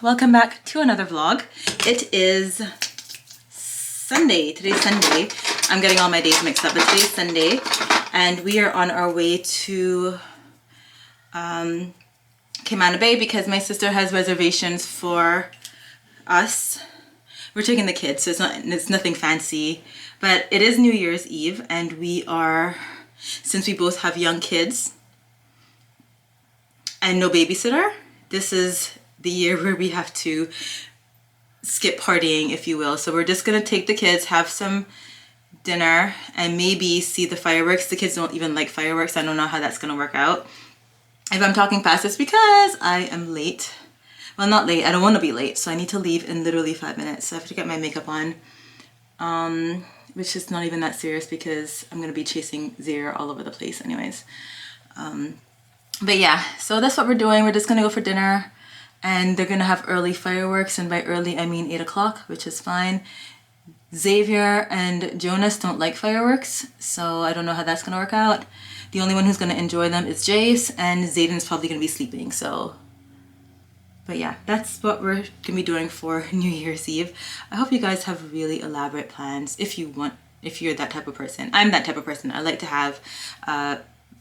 welcome back to another vlog. It is Sunday. Today's Sunday. I'm getting all my days mixed up, but today's Sunday and we are on our way to Cayman Bay because my sister has reservations for us. We're taking the kids, so it's nothing fancy, but it is New Year's Eve and we are, since we both have young kids and no babysitter, this is the year where we have to skip partying, if you will. So we're just gonna take the kids, have some dinner, and maybe see the fireworks. The kids don't even like fireworks. I don't know how that's gonna work out. If I'm talking fast, it's because I am late. Well, not late, I don't want to be late, so I need to leave in literally 5 minutes. So I have to get my makeup on, which is not even that serious because I'm gonna be chasing Zaire all over the place anyways. But yeah, so that's what we're doing. We're just gonna go for dinner and they're gonna have early fireworks, and by early I mean 8 o'clock, which is fine. Xavier and Jonas don't like fireworks, so I don't know how that's gonna work out. The only one who's gonna enjoy them is Jace, and Zayden's probably gonna be sleeping, so. But yeah, that's what we're gonna be doing for New Year's Eve. I hope you guys have really elaborate plans if you're that type of person. I'm that type of person. I like to have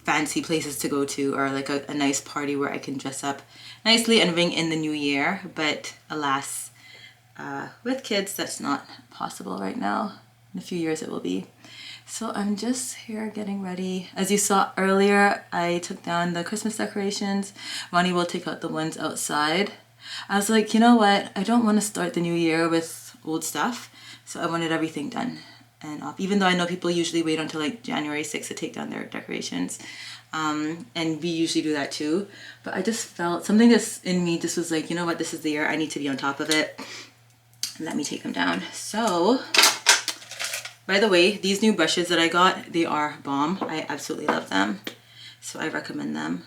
fancy places to go to, or like a nice party where I can dress up nicely and ring in the new year, but alas, with kids that's not possible right now. In a few years it will be. So I'm just here getting ready. As you saw earlier, I took down the Christmas decorations. Ronnie will take out the ones outside. I was like, you know what, I don't want to start the new year with old stuff, so I wanted everything done and off, even though I know people usually wait until like January 6th to take down their decorations, and we usually do that too, but I just felt something that's in me just was like, you know what, this is the year, I need to be on top of it. Let me take them down. So by the way, these new brushes that I got, they are bomb. I absolutely love them, so I recommend them.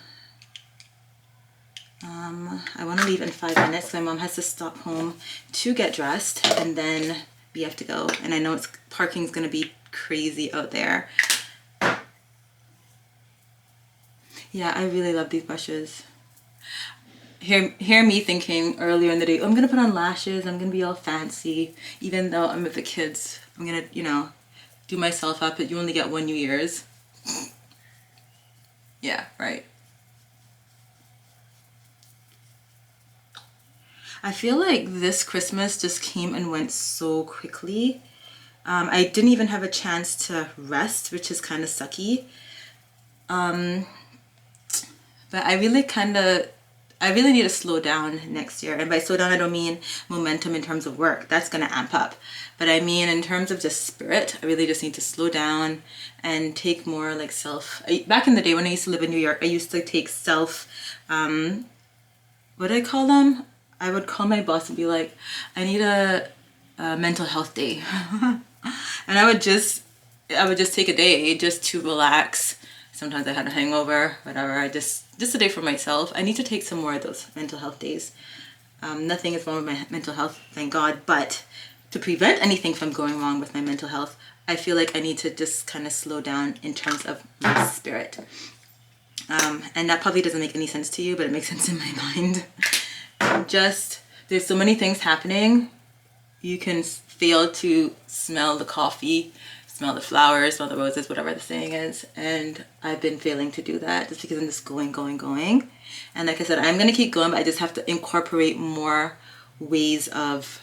I want to leave in 5 minutes. My mom has to stop home to get dressed and then we have to go, and I know parking's gonna be crazy out there. Yeah, I really love these brushes. Hear me thinking earlier in the day, oh, I'm gonna put on lashes, I'm gonna be all fancy, even though I'm with the kids. I'm gonna, you know, do myself up, but you only get one New Year's. Yeah, right. I feel like this Christmas just came and went so quickly. I didn't even have a chance to rest, which is kind of sucky. But I really need to slow down next year. And by slow down, I don't mean momentum in terms of work. That's going to amp up. But I mean in terms of just spirit, I really just need to slow down and take more like back in the day when I used to live in New York, I used to take what do I call them? I would call my boss and be like, I need a mental health day. And I would just take a day just to relax. Sometimes I had a hangover, whatever. Just a day for myself. I need to take some more of those mental health days. Nothing is wrong with my mental health, thank God, but to prevent anything from going wrong with my mental health, I feel like I need to just kind of slow down in terms of my spirit. And that probably doesn't make any sense to you, but it makes sense in my mind. There's so many things happening. You can fail to smell the coffee, smell the flowers, smell the roses, whatever the saying is. And I've been failing to do that just because I'm just going. And like I said, I'm going to keep going, but I just have to incorporate more ways of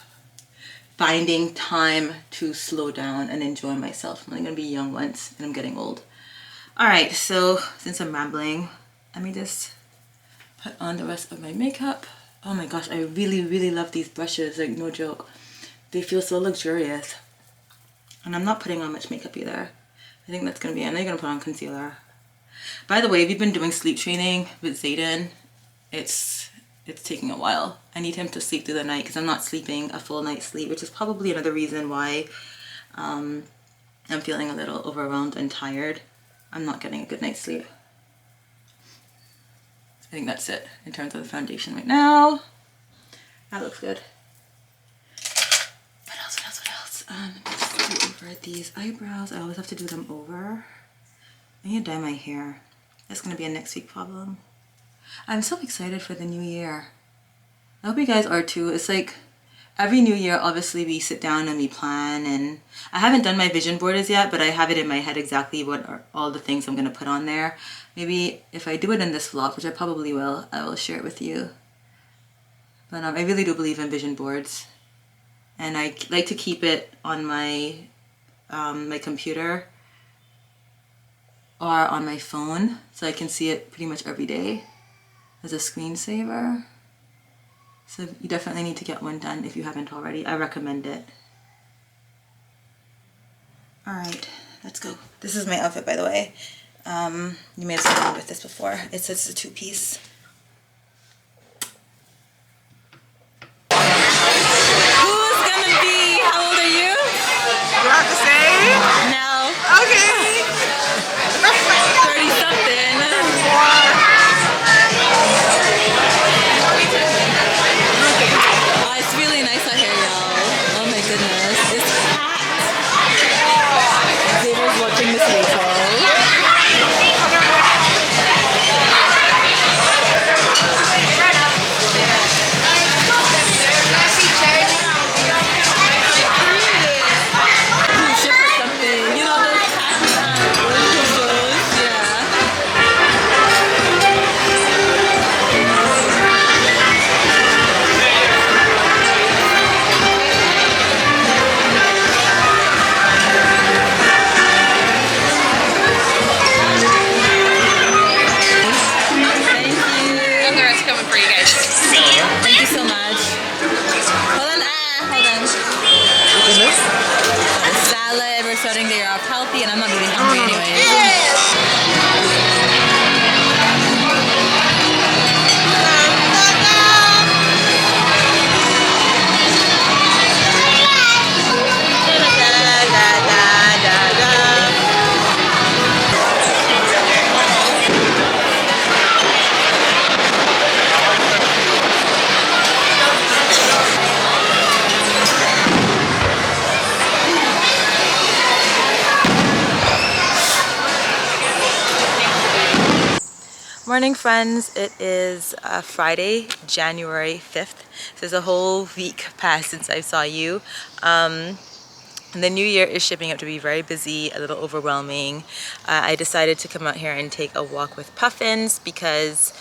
finding time to slow down and enjoy myself. I'm only going to be young once and I'm getting old. All right, so since I'm rambling, let me just put on the rest of my makeup. Oh my gosh, I really love these brushes, like no joke. They feel so luxurious. And I'm not putting on much makeup either. I think that's gonna be it. I'm gonna put on concealer. By the way, we've been doing sleep training with Zayden. It's taking a while. I need him to sleep through the night because I'm not sleeping a full night's sleep, which is probably another reason why I'm feeling a little overwhelmed and tired. I'm not getting a good night's sleep. I think that's it in terms of the foundation right now. That looks good. What else? Let's do over these eyebrows. I always have to do them over. I need to dye my hair. That's gonna be a next week problem. I'm so excited for the new year. I hope you guys are too. It's like every new year, obviously we sit down and we plan, and I haven't done my vision board as yet, but I have it in my head exactly what are all the things I'm going to put on there. Maybe if I do it in this vlog, which I probably will, I will share it with you. But I really do believe in vision boards, and I like to keep it on my my computer or on my phone so I can see it pretty much every day as a screensaver. So you definitely need to get one done if you haven't already. I recommend it. All right, let's go. This is my outfit, by the way. You may have seen me with this before. It's a two-piece. Who's gonna be? How old are you? You have to say? No. Okay. 30 something. Oh, it's really nice out here, y'all. Oh my goodness. It's packed. Xavier's watching Miss Rachel. Morning, friends. It is Friday, January 5th. So there's a whole week passed since I saw you. The new year is shaping up to be very busy, a little overwhelming. I decided to come out here and take a walk with Puffins because,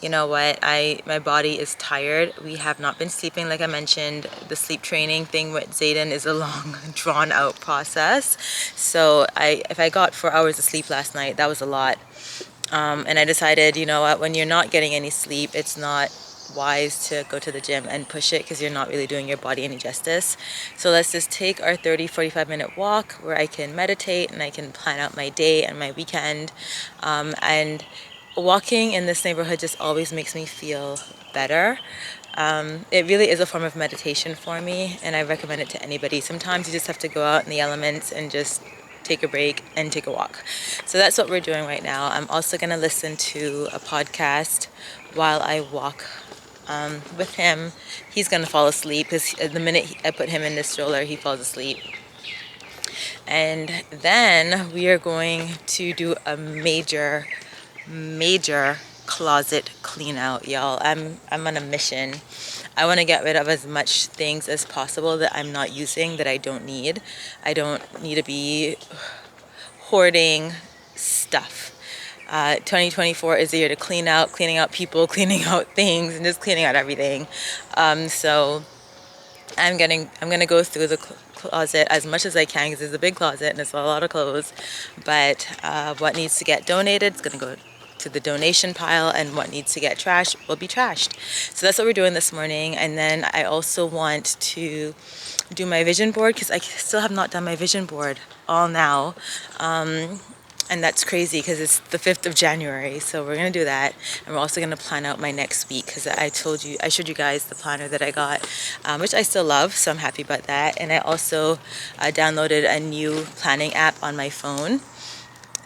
you know what, my body is tired. We have not been sleeping, like I mentioned. The sleep training thing with Zayden is a long, drawn-out process. So if I got 4 hours of sleep last night, that was a lot. And I decided, you know what, when you're not getting any sleep, it's not wise to go to the gym and push it because you're not really doing your body any justice. So let's just take our 30-45 minute walk where I can meditate and I can plan out my day and my weekend. And walking in this neighborhood just always makes me feel better. It really is a form of meditation for me, and I recommend it to anybody. Sometimes you just have to go out in the elements and just take a break and take a walk. So that's what we're doing right now. I'm also going to listen to a podcast while I walk with him. He's going to fall asleep because the minute I put him in the stroller, he falls asleep. And then we are going to do a major closet clean out, y'all. I'm on a mission. I want to get rid of as much things as possible that I'm not using, that I don't need. I don't need to be hoarding stuff. 2024 is the year to cleaning out people, cleaning out things, and just cleaning out everything. So I'm gonna go through the closet as much as I can because it's a big closet and it's a lot of clothes. But what needs to get donated is gonna go to the donation pile, and what needs to get trashed will be trashed. So that's what we're doing this morning. And then I also want to do my vision board because I still have not done my vision board all now. And that's crazy because it's the 5th of January. So we're going to do that. And we're also going to plan out my next week because I showed you guys the planner that I got, which I still love. So I'm happy about that. And I also downloaded a new planning app on my phone.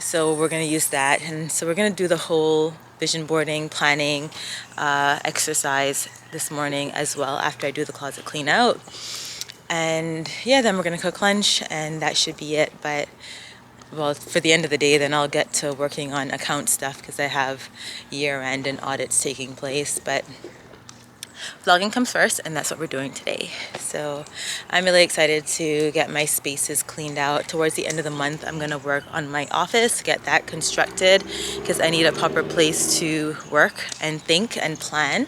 So we're going to use that. And so we're going to do the whole vision boarding, planning exercise this morning as well after I do the closet clean out. And yeah, then we're going to cook lunch and that should be it. But well, for the end of the day, then I'll get to working on account stuff because I have year-end and audits taking place. But vlogging comes first, and that's what we're doing today. So I'm really excited to get my spaces cleaned out. Towards the end of the month, I'm gonna work on my office, get that constructed, because I need a proper place to work and think and plan.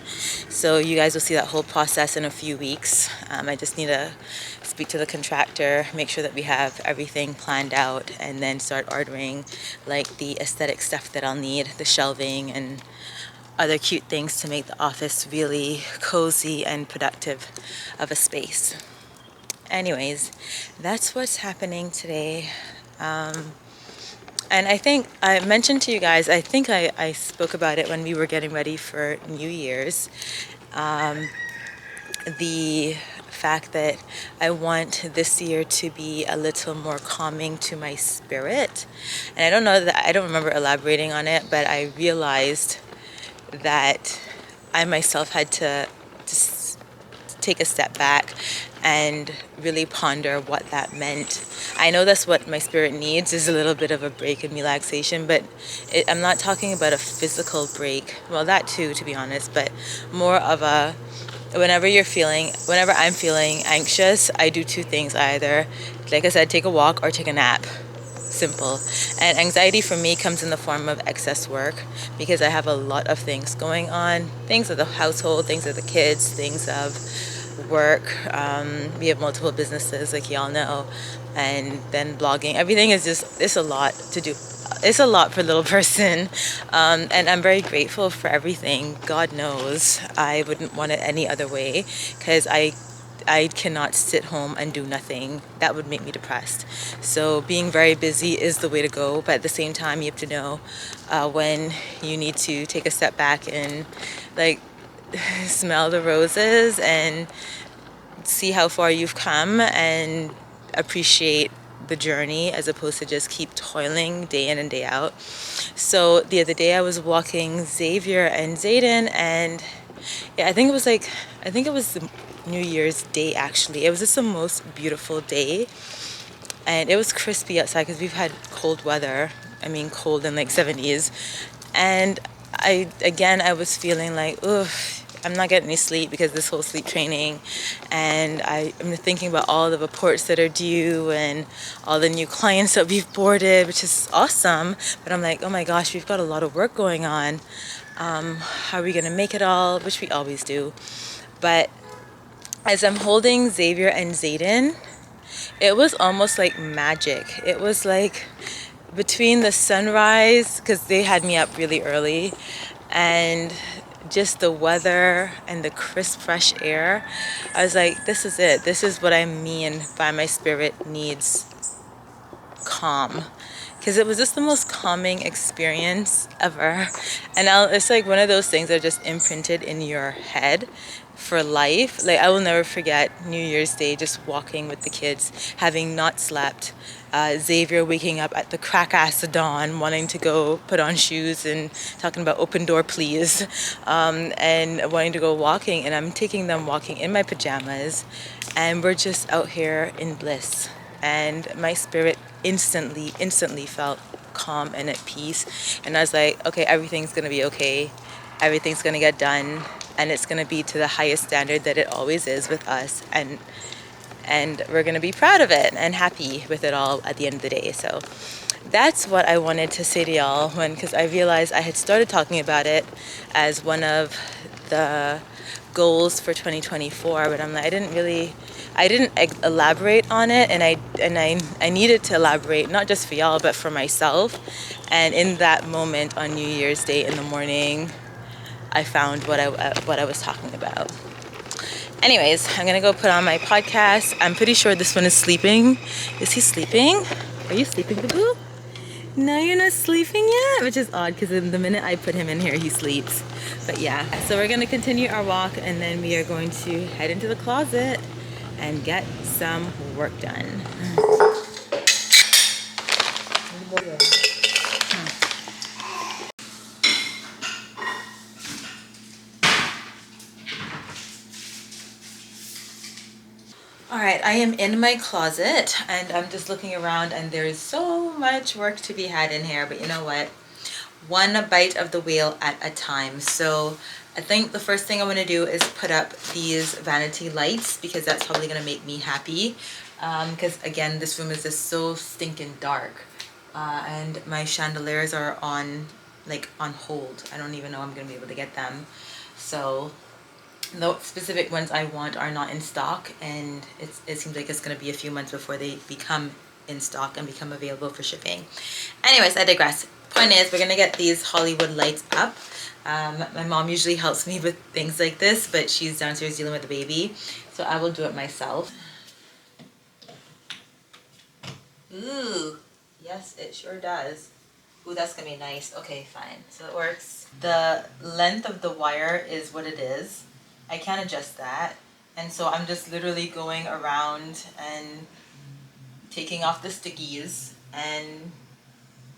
So you guys will see that whole process in a few weeks. I just need to speak to the contractor, make sure that we have everything planned out, and then start ordering like the aesthetic stuff that I'll need, the shelving and other cute things to make the office really cozy and productive of a space. Anyways, that's what's happening today. And I think I mentioned to you guys, I think I spoke about it when we were getting ready for New Year's. The fact that I want this year to be a little more calming to my spirit. And I don't know that, I don't remember elaborating on it, but I realized that I myself had to just take a step back and really ponder what that meant. I know that's what my spirit needs, is a little bit of a break and relaxation, but I'm not talking about a physical break. Well, that too, to be honest, but more of a, whenever I'm feeling anxious, I do two things. Either, like I said, take a walk or take a nap. Simple. And anxiety for me comes in the form of excess work, because I have a lot of things going on, things of the household, things of the kids, things of work. We have multiple businesses, like y'all know, and then blogging. Everything is just, it's a lot to do. It's a lot for a little person, and I'm very grateful for everything. God knows I wouldn't want it any other way, because I cannot sit home and do nothing. That would make me depressed. So being very busy is the way to go, but at the same time, you have to know when you need to take a step back and like smell the roses and see how far you've come and appreciate the journey, as opposed to just keep toiling day in and day out. So the other day I was walking Xavier and Zayden, and yeah, I think it was the New Year's Day, actually. It was just the most beautiful day, and it was crispy outside because we've had cold weather. I mean, cold in like 70s. And I was feeling like, ugh, I'm not getting any sleep because this whole sleep training, and I'm thinking about all the reports that are due and all the new clients that we've boarded, which is awesome. But I'm like, oh my gosh, we've got a lot of work going on. How are we gonna make it all? Which we always do. But as I'm holding Xavier and Zayden, it was almost like magic. It was like between the sunrise, because they had me up really early, and just the weather and the crisp, fresh air, I was like, this is it. This is what I mean by my spirit needs calm. Because it was just the most calming experience ever. And it's like one of those things that are just imprinted in your head for life. Like, I will never forget New Year's Day, just walking with the kids, having not slept. Xavier waking up at the crack ass of dawn, wanting to go put on shoes and talking about open door please, and wanting to go walking. And I'm taking them walking in my pajamas, and we're just out here in bliss. And my spirit instantly felt calm and at peace. And I was like, okay, everything's gonna be okay. Everything's gonna get done, and it's gonna be to the highest standard that it always is with us. And we're gonna be proud of it and happy with it all at the end of the day. So that's what I wanted to say to y'all, because I realized I had started talking about it as one of the goals for 2024, but I'm like, I didn't elaborate on it, and I needed to elaborate, not just for y'all but for myself. And in that moment on New Year's Day in the morning, I found what I was talking about. Anyways, I'm gonna go put on my podcast. I'm pretty sure this one is sleeping. Is he sleeping? Are you sleeping, boo? No, you're not sleeping yet, which is odd because the minute I put him in here, he sleeps. But yeah, so we're gonna continue our walk, and then we are going to head into the closet and get some work done. All right, I am in my closet, and I'm just looking around, and there is so much work to be had in here, but you know what? One bite of the whale at a time. So I think the first thing I want to do is put up these vanity lights because that's probably going to make me happy. Because again, this room is just so stinking dark. And my chandeliers are on hold. I don't even know I'm going to be able to get them. So the specific ones I want are not in stock, and it seems like it's going to be a few months before they become in stock and become available for shipping. Anyways, I digress. Point is, we're going to get these Hollywood lights up. My mom usually helps me with things like this, but she's downstairs dealing with the baby, so I will do it myself. Ooh, yes, it sure does. Ooh, that's gonna be nice. Okay, fine. So it works. The length of the wire is what it is. I can't adjust that. And so I'm just literally going around and taking off the stickies and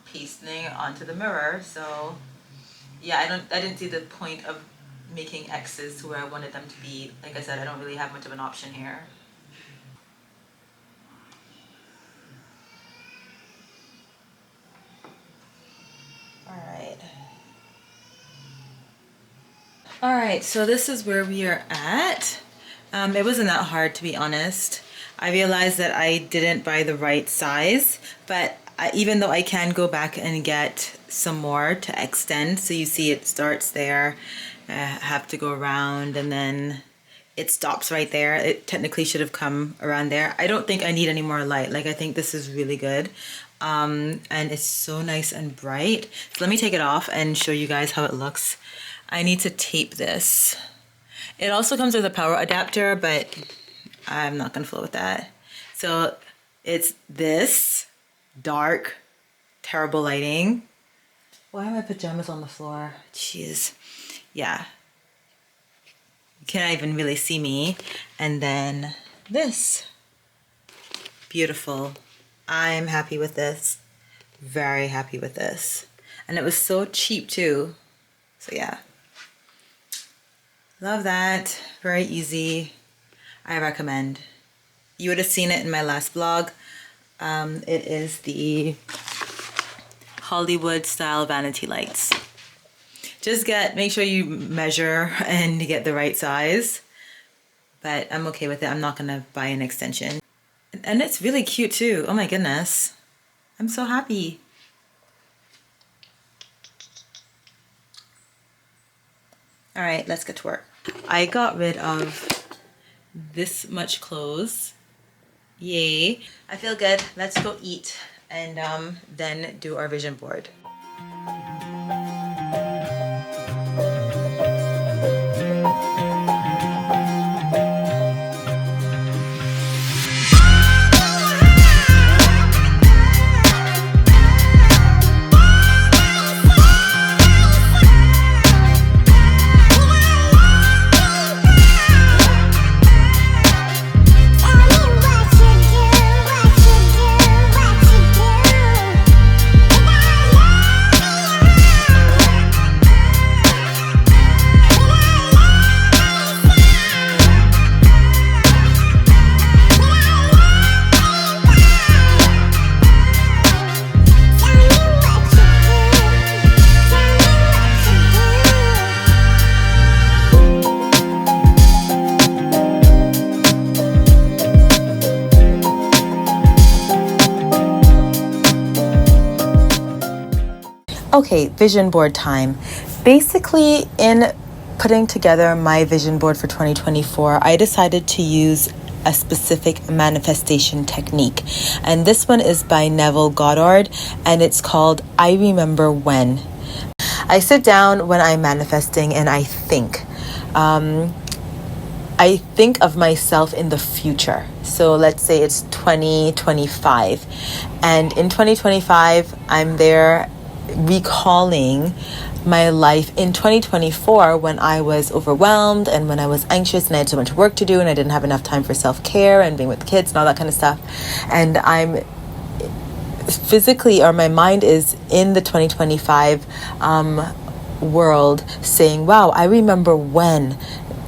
pasting it onto the mirror. So yeah, I didn't see the point of making X's to where I wanted them to be. Like I said, I don't really have much of an option here. All right, so this is where we are at. It wasn't that hard, to be honest. I realized that I didn't buy the right size, but even though I can go back and get some more to extend, so you see it starts there, I have to go around and then it stops right there. It technically should have come around there. I don't think I need any more light. Like, I think this is really good. And it's so nice and bright. So let me take it off and show you guys how it looks. I need to tape this. It also comes with a power adapter, but I'm not gonna fool with that. So it's this dark, terrible lighting. Why are my pajamas on the floor? Jeez. Yeah. You can't even really see me. And then this. Beautiful. I'm happy with this. Very happy with this. And it was so cheap too. So yeah. Love that. Very easy. I recommend. You would have seen it in my last vlog. It is the Hollywood style vanity lights. Just make sure you measure and get the right size. But I'm okay with it. I'm not gonna buy an extension. And it's really cute too. Oh my goodness. I'm so happy. All right, let's get to work. I got rid of this much clothes. Yay. I feel good. Let's go eat and then do our vision board. Okay, vision board time. Basically, in putting together my vision board for 2024, I decided to use a specific manifestation technique. And this one is by Neville Goddard, and it's called I Remember When. I sit down when I'm manifesting and I think. I think of myself in the future. So let's say it's 2025. And in 2025, I'm there recalling my life in 2024 when I was overwhelmed and when I was anxious and I had so much work to do and I didn't have enough time for self-care and being with the kids and all that kind of stuff. And I'm physically, or my mind is in the 2025 world saying, wow, I remember when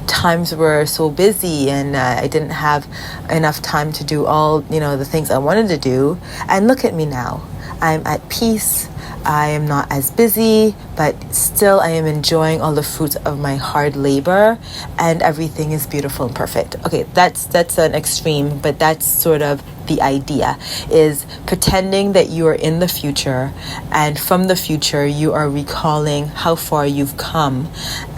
times were so busy and I didn't have enough time to do all, the things I wanted to do. And look at me now. I'm at peace. I am not as busy, but still I am enjoying all the fruits of my hard labor, and everything is beautiful and perfect. Okay, that's an extreme, but that's sort of the idea, is pretending that you are in the future, and from the future you are recalling how far you've come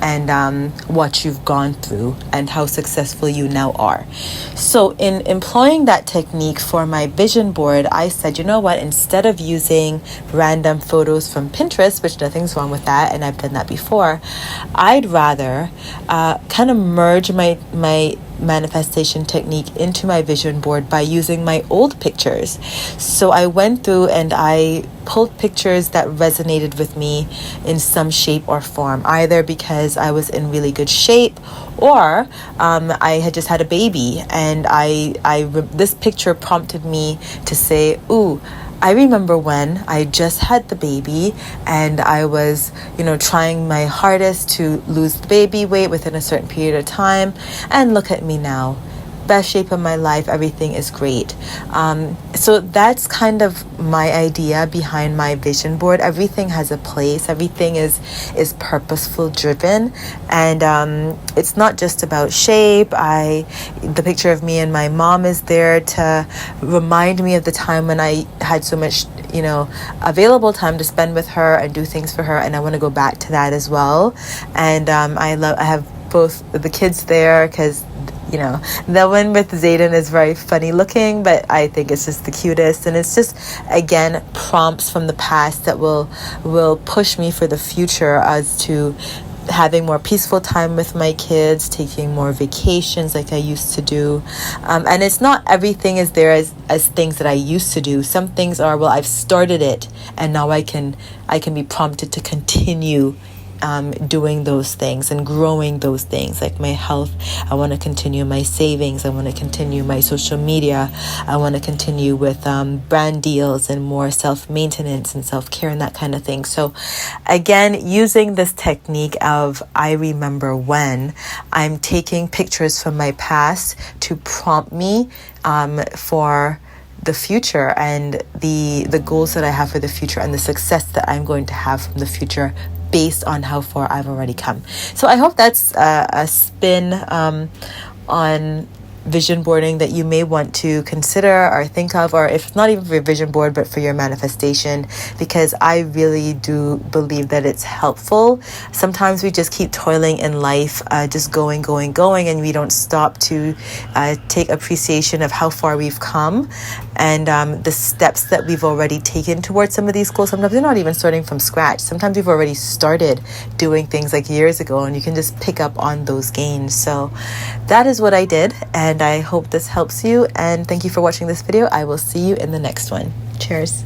and what you've gone through and how successful you now are. So in employing that technique for my vision board, I said, you know what, instead of using random photos from Pinterest, which nothing's wrong with that, and I've done that before, I'd rather kind of merge my manifestation technique into my vision board by using my old pictures. So I went through and I pulled pictures that resonated with me in some shape or form, either because I was in really good shape or I had just had a baby, and this picture prompted me to say, ooh, I remember when I just had the baby and I was, trying my hardest to lose the baby weight within a certain period of time. And look at me now. Best shape of my life. Everything is great. So that's kind of my idea behind my vision board. Everything has a place. Everything is purposeful driven. And it's not just about shape. The picture of me and my mom is there to remind me of the time when I had so much available time to spend with her and do things for her, and I want to go back to that as well. And I have both the kids there, because the one with Zayden is very funny looking, but I think it's just the cutest. And it's just, again, prompts from the past that will push me for the future as to having more peaceful time with my kids, taking more vacations like I used to do. And it's not everything is there as things that I used to do. Some things are, well, I've started it and now I can be prompted to continue doing those things and growing those things, like my health. I want to continue my savings. I want to continue my social media. I want to continue with brand deals and more self-maintenance and self-care and that kind of thing. So again, using this technique of I remember when, I'm taking pictures from my past to prompt me for the future and the goals that I have for the future and the success that I'm going to have from the future based on how far I've already come. So I hope that's a spin on vision boarding that you may want to consider or think of, or if not even for your vision board, but for your manifestation, because I really do believe that it's helpful. Sometimes we just keep toiling in life, just going, and we don't stop to take appreciation of how far we've come and the steps that we've already taken towards some of these goals. Sometimes they're not even starting from scratch. Sometimes we've already started doing things like years ago, and you can just pick up on those gains. So that is what I did, and I hope this helps you. And thank you for watching this video. I will see you in the next one. Cheers.